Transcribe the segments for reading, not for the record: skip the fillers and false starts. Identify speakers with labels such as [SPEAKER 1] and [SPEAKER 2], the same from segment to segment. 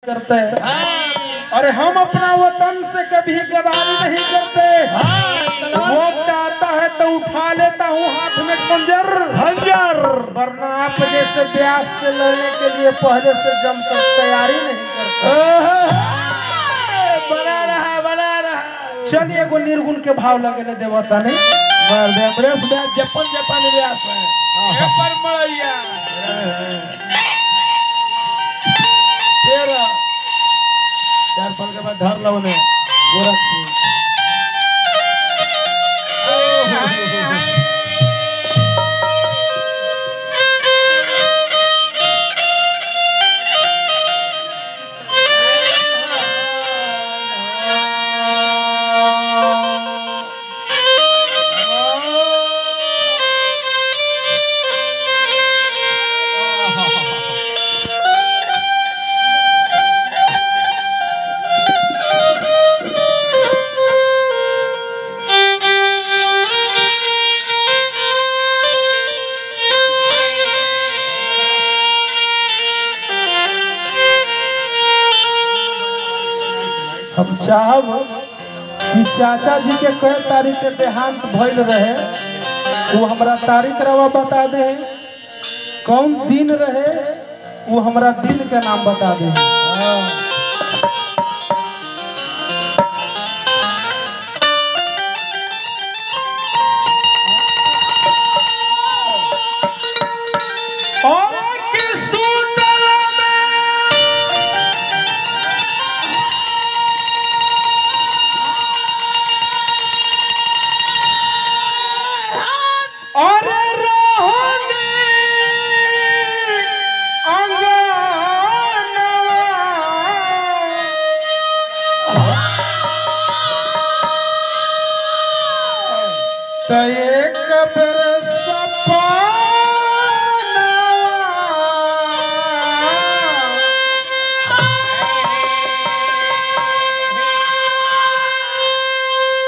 [SPEAKER 1] करते। अरे हम अपना वतन से कभी गद्दारी नहीं करते। वक्त आता है तो उठा लेता हूँ हाथ में खंजर, वरना आप जैसे ब्यास से लड़ने के लिए पहले से जमकर तैयारी नहीं करते।
[SPEAKER 2] बना रहा
[SPEAKER 1] चलिए एगो निर्गुण के भाव लगे देवता ने
[SPEAKER 2] जपन व्यास मड़ैया 4 साल के बाद धर लो ने गोरखपुर।
[SPEAKER 1] हम चाहब कि चाचा जी के कई तारीख के देहांत भइल रहे, वो हमरा तारीख रवा बता दे। कौन दिन रहे वो हमरा दिन के नाम बता दे।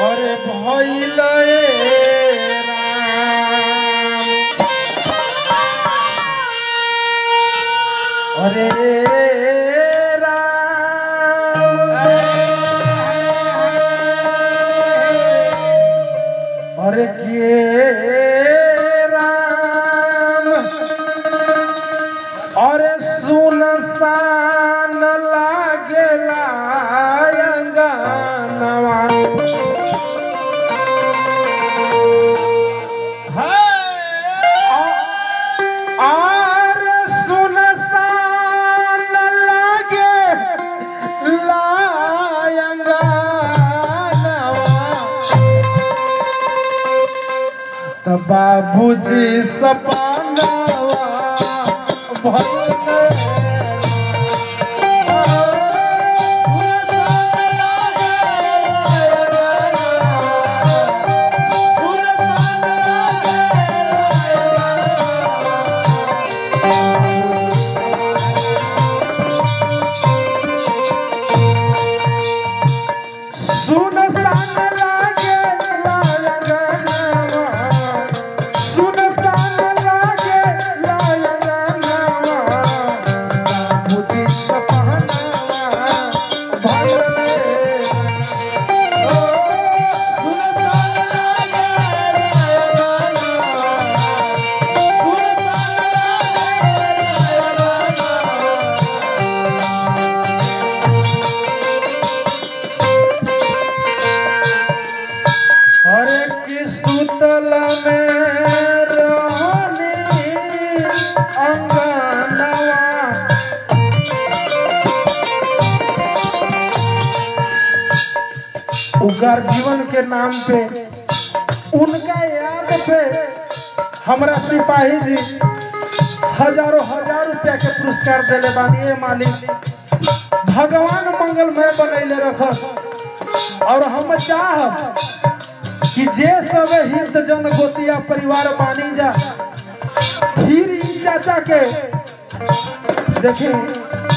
[SPEAKER 1] अरे भइल अरे अरे के राम अरे सुनसान लागेला अंगनवा। बाबूजी सपनावा उगार जीवन के नाम पे उनका याद पे हमरा सिपाही जी हजारों हजार रुपया के पुरस्कार देले बानी। मालिक भगवान मंगलमय बनैले रखस। और हम चाहब कि जे सब हित जन गोतिया परिवार बानी जा फिर इन चाचा के देखी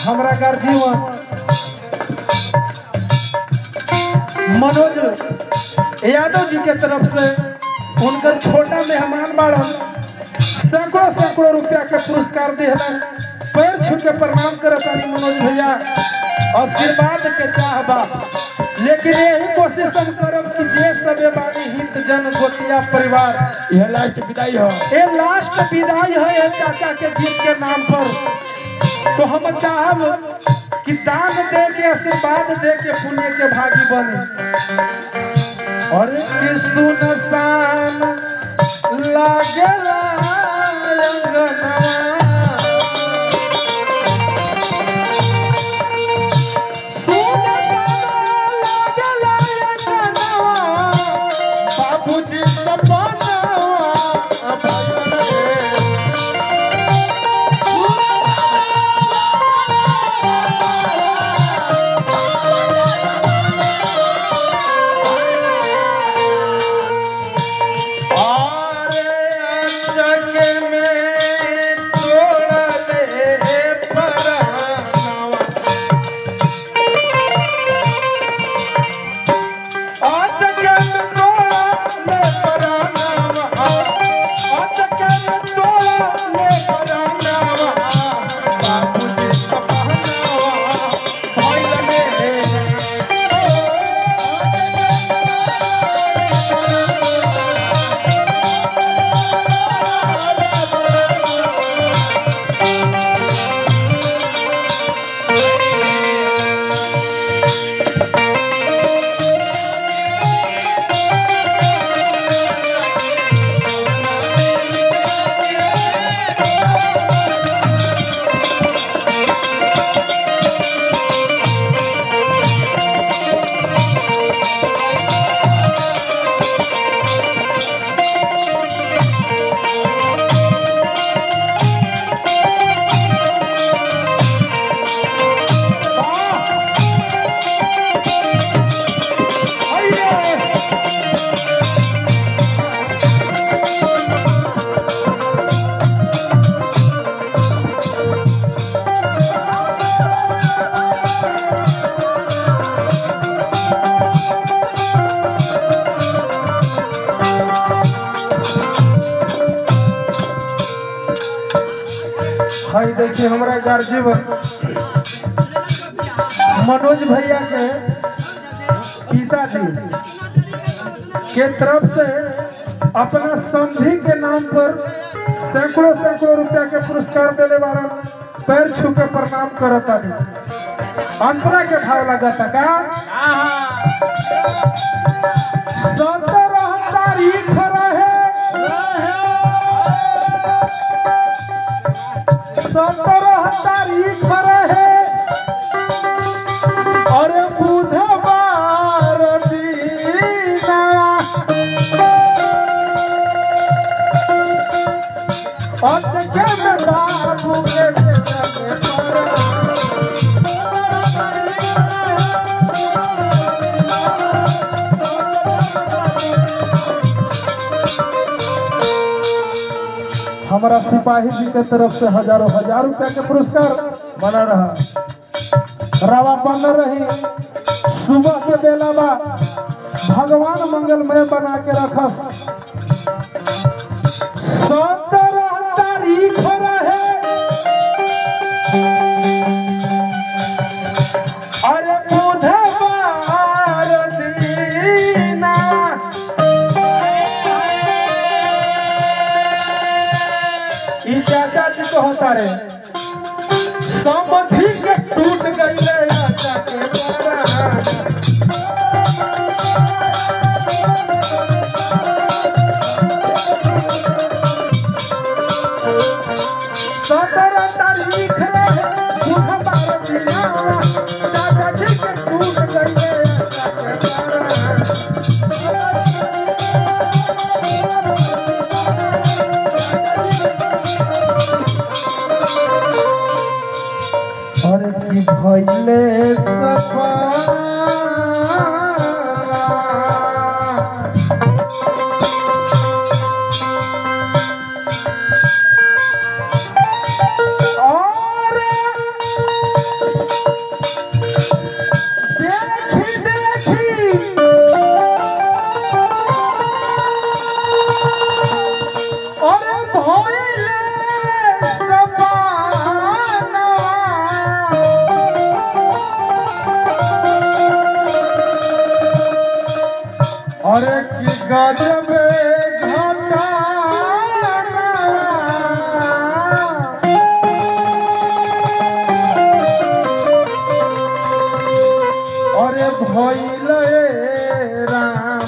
[SPEAKER 1] हमरा गार्जियन मनोज यादव जी के तरफ से उनका छोटा मेहमान बाड़न सैकड़ों रुपया के पुरस्कार दिहलन। पैर छू के प्रणाम करतानी मनोज भैया। आशीर्वाद के चाहबा, लेकिन यही कोशिश हम करब कि जे सबे बानी हित जन गोतिया परिवार,
[SPEAKER 2] यह लास्ट विदाई हो।
[SPEAKER 1] ये लास्ट विदाई है ये चाचा के गीत के नाम पर। तो हम चाहब कि दान दे के आशीर्वाद दे के पुण्य के भागी बने। और कि सुनसान लागला अंगनवा, बाबूजी सपना भाई देखिए हमारा गार्जियन मनोज भैया के पिताजी के तरफ से अपना संधि के नाम पर सैकड़ों सैकड़ों रुपया के पुरस्कार देने वाला पैर छू के प्रणाम करता अंतरा के भाव लगा था का 17 तारीख रहे 17 तारीख रहे और बुधवार दीना बाबू के हमारा सिपाही जी के तरफ से हजारों हजार रुपया के पुरस्कार बना रहा। रावा बन रही सुबह के बेला बा भगवान मंगलमय बना के रखस। 17 तारीख रहे अरे बुधवार दीना ई चाचा जी को होता रे समधि के टूट गई चाचा के द्वारा। 17 तारीख रहे बुधवार दीना चाचा जी के टूट गई चाचा के द्वारा। और की भइले सफा गजब घटा अरे भइल राम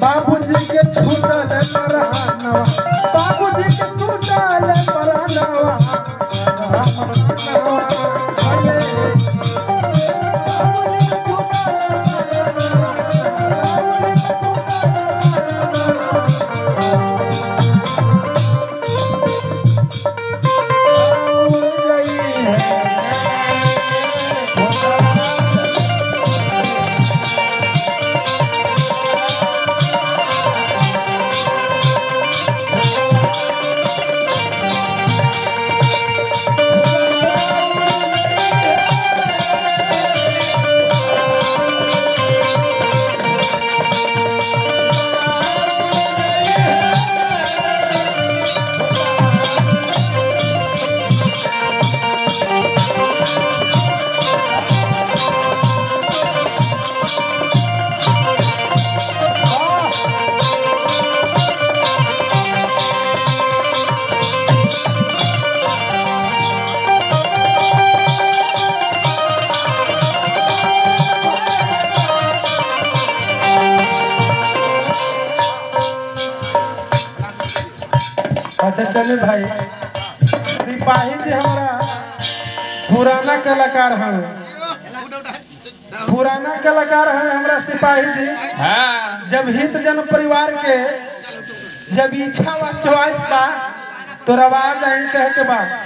[SPEAKER 1] बाबूजी के छूटल परानवा बाबूजी के छूटल परानवा अच्छा चलिए भाई सिपाही जी हमारा पुराना कलाकार हैं हमारा सिपाही जी।
[SPEAKER 2] हाँ
[SPEAKER 1] जब हित जन परिवार के जब इच्छा व चॉइस था तो रवाज आई कह के बाद